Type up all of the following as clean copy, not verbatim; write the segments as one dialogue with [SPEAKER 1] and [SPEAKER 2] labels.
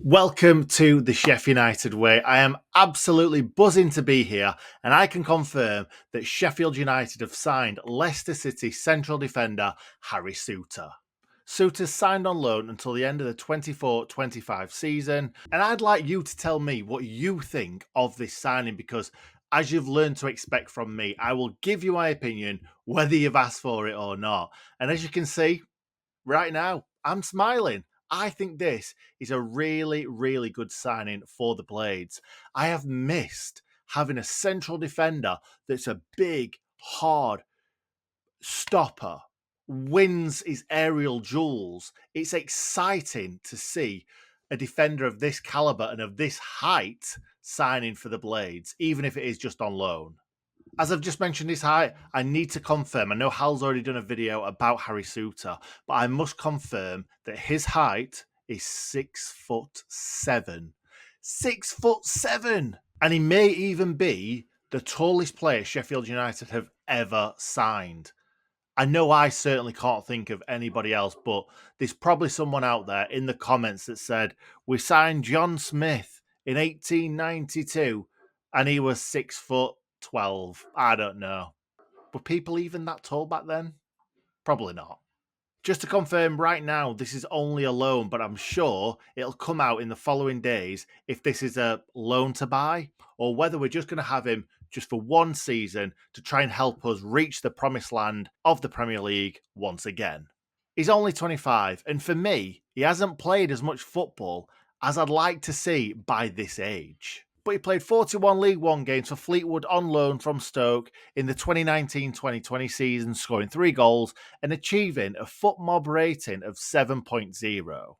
[SPEAKER 1] Welcome to the Sheff United Way. I am absolutely buzzing to be here, and I can confirm that Sheffield United have signed Leicester City central defender Harry Souttar. Souttar's signed on loan until the end of the 24-25 season, and I'd like you to tell me what you think of this signing because, as you've learned to expect from me, I will give you my opinion whether you've asked for it or not. And as you can see, right now, I'm smiling. I think this is a really, really good signing for the Blades. I have missed having a central defender that's a big, hard stopper, wins his aerial duels. It's exciting to see a defender of this caliber and of this height signing for the Blades, even if it is just on loan. As I've just mentioned his height, I need to confirm. I know Hal's already done a video about Harry Souttar, but I must confirm that his height is 6'7". 6'7", and he may even be the tallest player Sheffield United have ever signed. I know I certainly can't think of anybody else, but there's probably someone out there in the comments that said we signed John Smith in 1892, and he was 6'12". I don't know. Were people even that tall back then? Probably not. Just to confirm right now, this is only a loan, but I'm sure it'll come out in the following days if this is a loan to buy or whether we're just going to have him just for one season to try and help us reach the promised land of the Premier League once again. He's only 25, and for me, he hasn't played as much football as I'd like to see by this age. But he played 41 League One games for Fleetwood on loan from Stoke in the 2019-2020 season, scoring 3 goals and achieving a foot mob rating of 7.0.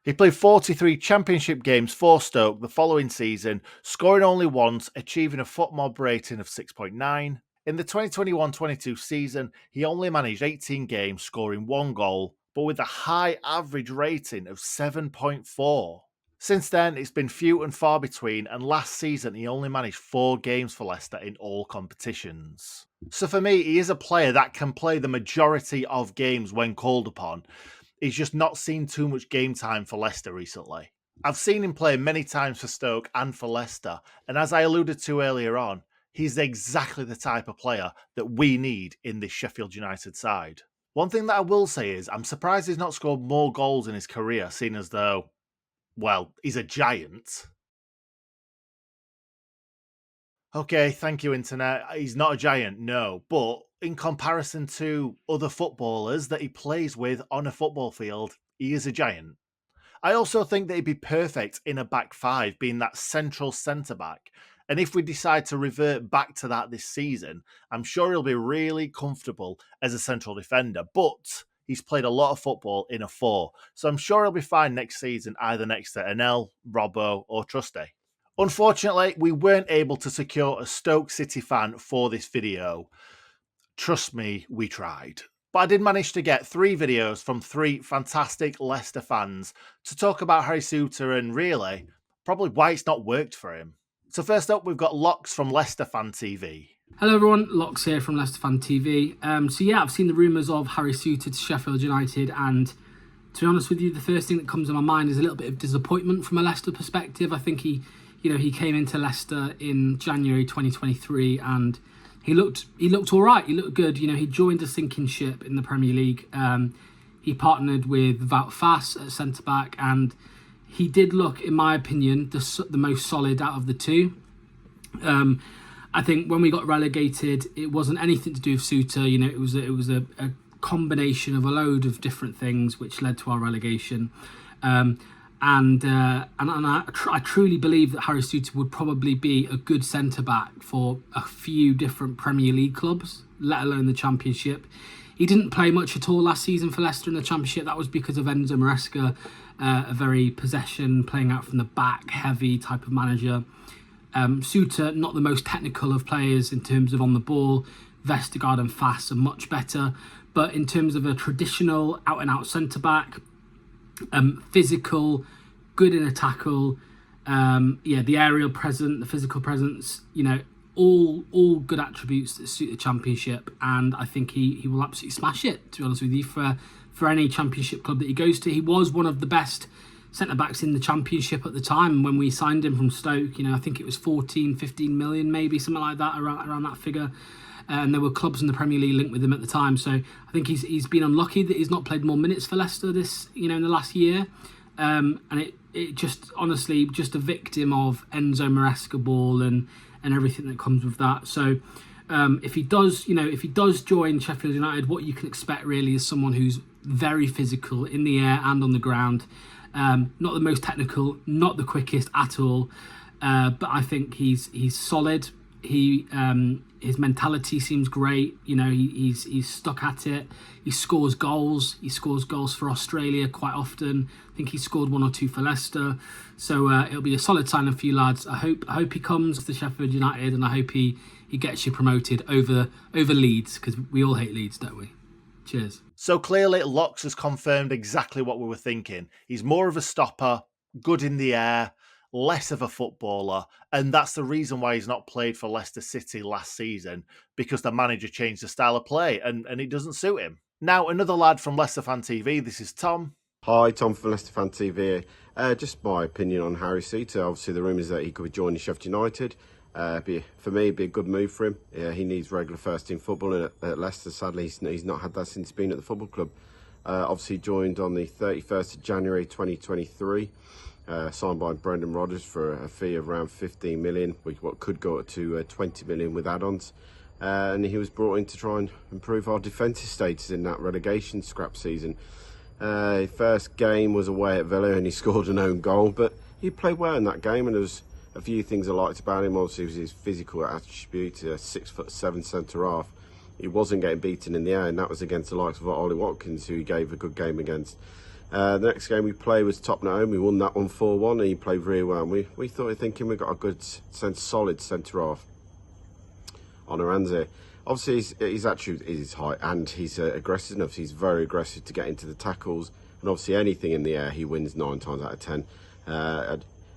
[SPEAKER 1] He played 43 Championship games for Stoke the following season, scoring only once, achieving a foot mob rating of 6.9. In the 2021-22 season, he only managed 18 games, scoring 1 goal, but with a high average rating of 7.4. Since then, it's been few and far between, and last season he only managed 4 games for Leicester in all competitions. So for me, he is a player that can play the majority of games when called upon. He's just not seen too much game time for Leicester recently. I've seen him play many times for Stoke and for Leicester, and as I alluded to earlier on, he's exactly the type of player that we need in this Sheffield United side. One thing that I will say is I'm surprised he's not scored more goals in his career, seeing as though, well, he's a giant. Okay, thank you, Internet. He's not a giant, no. But in comparison to other footballers that he plays with on a football field, he is a giant. I also think that he'd be perfect in a back five, being that central centre-back. And if we decide to revert back to that this season, I'm sure he'll be really comfortable as a central defender. But he's played a lot of football in a 4, so I'm sure he'll be fine next season, either next to Ēnel, Robbo or Trusty. Unfortunately, we weren't able to secure a Stoke City fan for this video. Trust me, we tried. But I did manage to get 3 videos from 3 fantastic Leicester fans to talk about Harry Souttar and really, probably why it's not worked for him. So first up, we've got Locks from Leicester Fan TV.
[SPEAKER 2] Hello everyone, Locks here from Leicester Fan TV. So yeah, I've seen the rumours of Harry Souttar to Sheffield United, and to be honest with you, the first thing that comes to my mind is a little bit of disappointment from a Leicester perspective. I think he came into Leicester in January 2023 and he looked all right. He looked good. He joined a sinking ship in the Premier League. He partnered with 𝗣𝗍𝗂𝗏 at centre back, and he did look, in my opinion, the most solid out of the two. I think when we got relegated, it wasn't anything to do with Souttar. It was a combination of a load of different things which led to our relegation. And I truly believe that Harry Souttar would probably be a good centre back for a few different Premier League clubs, let alone the Championship. He didn't play much at all last season for Leicester in the Championship. That was because of 𝗍𝗂𝗏𝗏𝗏, a very possession, playing out from the back, heavy type of manager. Souttar, not the most technical of players in terms of on the ball. 𝗍𝗂𝗏𝗏 and 𝗏𝗏𝗏 are much better. But in terms of a traditional out-and-out centre-back, physical, good in a tackle, the aerial presence, the physical presence, all good attributes that suit the Championship. And I think he will absolutely smash it, to be honest with you, for any Championship club that he goes to. He was one of the best centre-backs in the Championship at the time when we signed him from Stoke. I think it was 14, 15 million, maybe, something like that, around that figure. And there were clubs in the Premier League linked with him at the time. So I think he's been unlucky that he's not played more minutes for Leicester in the last year. And it just, honestly, just a victim of 𝗍𝗄𝗏 ball and everything that comes with that. So if he does join Sheffield United, what you can expect really is someone who's very physical in the air and on the ground. Not the most technical, not the quickest at all, but I think he's solid. His mentality seems great. He's stuck at it. He scores goals. He scores goals for Australia quite often. I think he scored 1 or 2 for Leicester. So it'll be a solid signing for you lads. I hope he comes to Sheffield United, and I hope he gets you promoted over Leeds, because we all hate Leeds, don't we? Cheers.
[SPEAKER 1] So clearly, Lox has confirmed exactly what we were thinking. He's more of a stopper, good in the air, less of a footballer, and that's the reason why he's not played for Leicester City last season, because the manager changed the style of play and it doesn't suit him. Now, another lad from Leicester Fan TV, this is Tom.
[SPEAKER 3] Hi, Tom from Leicester Fan TV. Just my opinion on 𝗂𝗏𝗂𝗏. Obviously, the rumours that he could be joining Sheffield United. For me, it'd be a good move for him. He needs regular first-team football at Leicester. Sadly, he's not had that since he's been at the football club. Obviously, joined on the 31st of January 2023. Signed by Brendan Rodgers for a fee of around 15 million, what could go up to 20 million with add-ons. And he was brought in to try and improve our defensive status in that relegation scrap season. His first game was away at Villa and he scored an own goal, but he played well in that game, and there was a few things I liked about him. Obviously, it was his physical attribute, 6'7" centre-half. He wasn't getting beaten in the air, and that was against the likes of Ollie Watkins, who he gave a good game against. The next game we played was Tottenham at home. We won that one 4-1, and he played really well. And we thought, thinking we got a good, solid centre-half on our hands here. Obviously, his attribute is his height, and he's aggressive enough. So he's very aggressive to get into the tackles, and obviously anything in the air, he wins 9 times out of 10.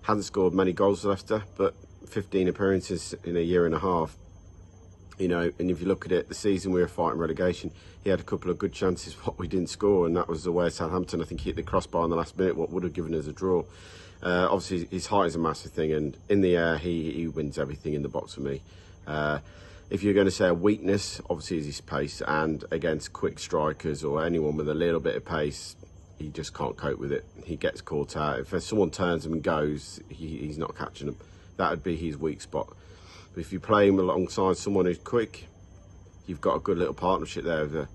[SPEAKER 3] Hasn't scored many goals for Leicester, but 15 appearances in a year and a half. And if you look at it, the season we were fighting relegation, he had a couple of good chances, what we didn't score, and that was away at Southampton. I think he hit the crossbar in the last minute, what would have given us a draw. Obviously, his height is a massive thing, and in the air, he wins everything in the box for me. If you're going to say a weakness, obviously is his pace, and against quick strikers or anyone with a little bit of pace, he just can't cope with it. He gets caught out. If someone turns him and goes, he's not catching them. That would be his weak spot. But if you play him alongside someone who's quick, you've got a good little partnership there with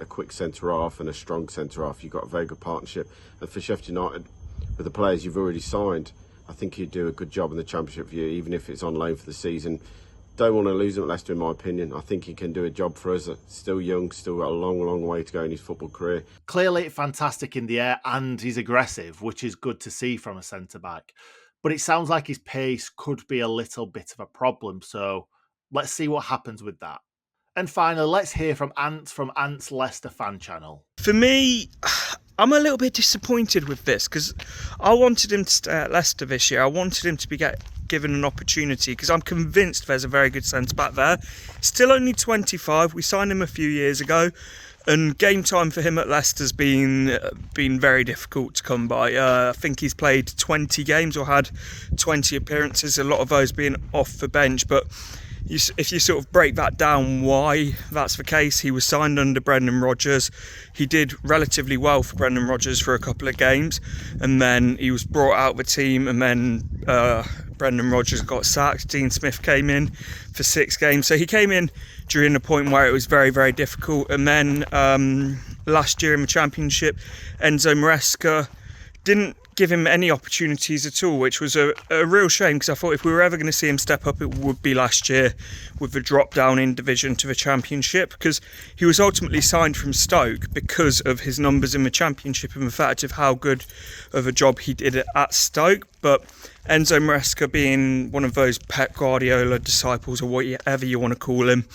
[SPEAKER 3] a quick centre-half and a strong centre-half. You've got a very good partnership. And for Sheffield United, with the players you've already signed, I think he'd do a good job in the Championship for you, even if it's on loan for the season. Don't want to lose him at Leicester, in my opinion. I think he can do a job for us. Still young, still got a long, long way to go in his football career.
[SPEAKER 1] Clearly fantastic in the air, and he's aggressive, which is good to see from a centre-back. But it sounds like his pace could be a little bit of a problem, so let's see what happens with that. And finally, let's hear from Ant from Ant's Leicester fan channel.
[SPEAKER 4] For me, I'm a little bit disappointed with this, because I wanted him to stay at Leicester this year. I wanted him to be given an opportunity, because I'm convinced there's a very good centre-back there. Still only 25. We signed him a few years ago, and game time for him at Leicester's been very difficult to come by. I think he's played 20 games or had 20 appearances, a lot of those being off the bench. But if you sort of break that down, why that's the case, he was signed under Brendan Rodgers. He did relatively well for Brendan Rodgers for a couple of games, and then he was brought out of the team, and then Brendan Rodgers got sacked. Dean Smith came in for 6 games. So he came in during a point where it was very, very difficult. And then last year in the Championship, 𝗍𝗄𝗏𝗏𝗏 didn't give him any opportunities at all, which was a real shame, because I thought if we were ever going to see him step up, it would be last year with the drop down in division to the Championship, because he was ultimately signed from Stoke because of his numbers in the Championship and the fact of how good of a job he did at Stoke. But 𝗍𝗄𝗏𝗏𝗏, being one of those Pep Guardiola disciples, or whatever you want to call him,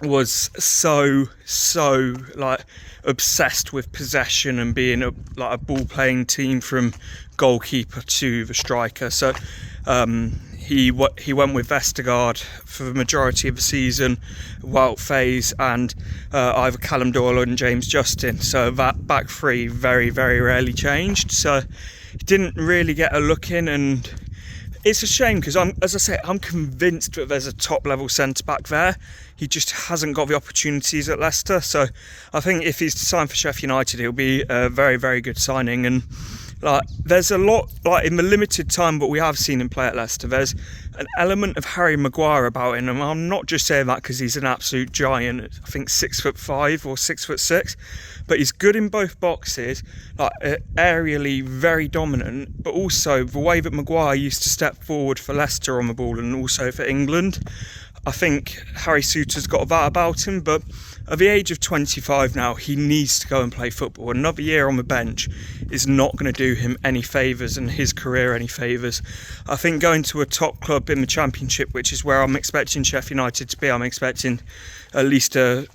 [SPEAKER 4] was so like obsessed with possession and being a ball playing team from goalkeeper to the striker. So he went with Vestergaard for the majority of the season, 𝗬𝗏𝗡𝗏 and either Callum Doyle and James Justin. So that back three very, very rarely changed. So he didn't really get a look in, and it's a shame because as I say, I'm convinced that there's a top level centre back there. He just hasn't got the opportunities at Leicester. So I think if he's to sign for Sheff United, it'll be a very, very good signing. And like, there's a lot, like in the limited time that we have seen him play at Leicester, there's an element of Harry Maguire about him. And I'm not just saying that because he's an absolute giant. I think 6'5" or 6'6", but he's good in both boxes, like aerially very dominant, but also the way that Maguire used to step forward for Leicester on the ball and also for England. I think Harry Souttar's got that about him, but at the age of 25 now, he needs to go and play football. Another year on the bench is not going to do him any favours and his career any favours. I think going to a top club in the Championship, which is where I'm expecting Sheff United to be, I'm expecting at least a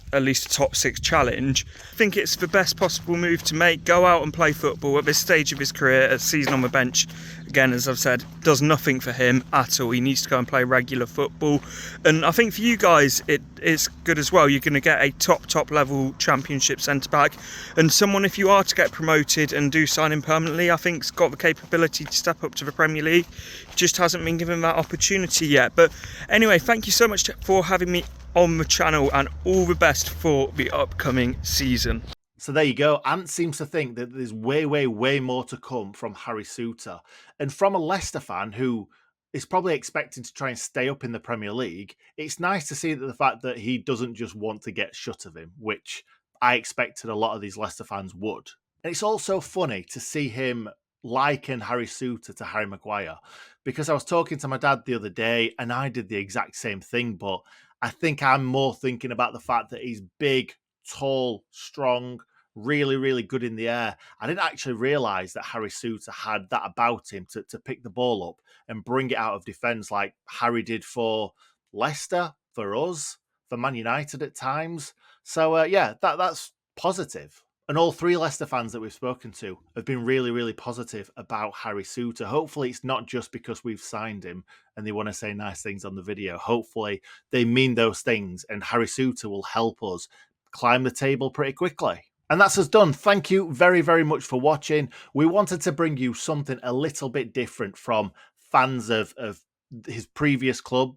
[SPEAKER 4] top 6 challenge. I think it's the best possible move to make. Go out and play football at this stage of his career. A season on the bench, again, as I've said, does nothing for him at all. He needs to go and play regular football. And I think for you guys, it's good as well. You're going to get a top level Championship centre back, and someone, if you are to get promoted and do sign him permanently, I think's got the capability to step up to the Premier League. Just hasn't been given that opportunity yet. But anyway, thank you so much for having me on the channel, and all the best for the upcoming season.
[SPEAKER 1] So there you go. Ant seems to think that there's way more to come from Harry Souttar. And from a Leicester fan who is probably expecting to try and stay up in the Premier League, it's nice to see that the fact that he doesn't just want to get shut of him, which I expected a lot of these Leicester fans would. And it's also funny to see him liken Harry Souttar to Harry Maguire, because I was talking to my dad the other day and I did the exact same thing, but I think I'm more thinking about the fact that he's big, tall, strong, really good in the air. I didn't actually realise that Harry Souttar had that about him to pick the ball up and bring it out of defence like Harry did for Leicester, for us, for Man United at times. So yeah, that's positive. And all three Leicester fans that we've spoken to have been really positive about Harry Souttar. Hopefully it's not just because we've signed him and they want to say nice things on the video. Hopefully they mean those things and Harry Souttar will help us climb the table pretty quickly. And that's us done. Thank you very much for watching. We wanted to bring you something a little bit different from fans of his previous club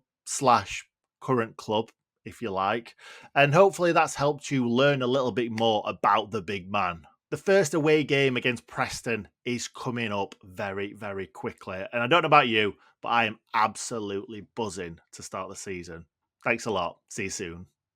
[SPEAKER 1] / current club, if you like. And hopefully that's helped you learn a little bit more about the big man. The first away game against Preston is coming up very quickly. And I don't know about you, but I am absolutely buzzing to start the season. Thanks a lot. See you soon.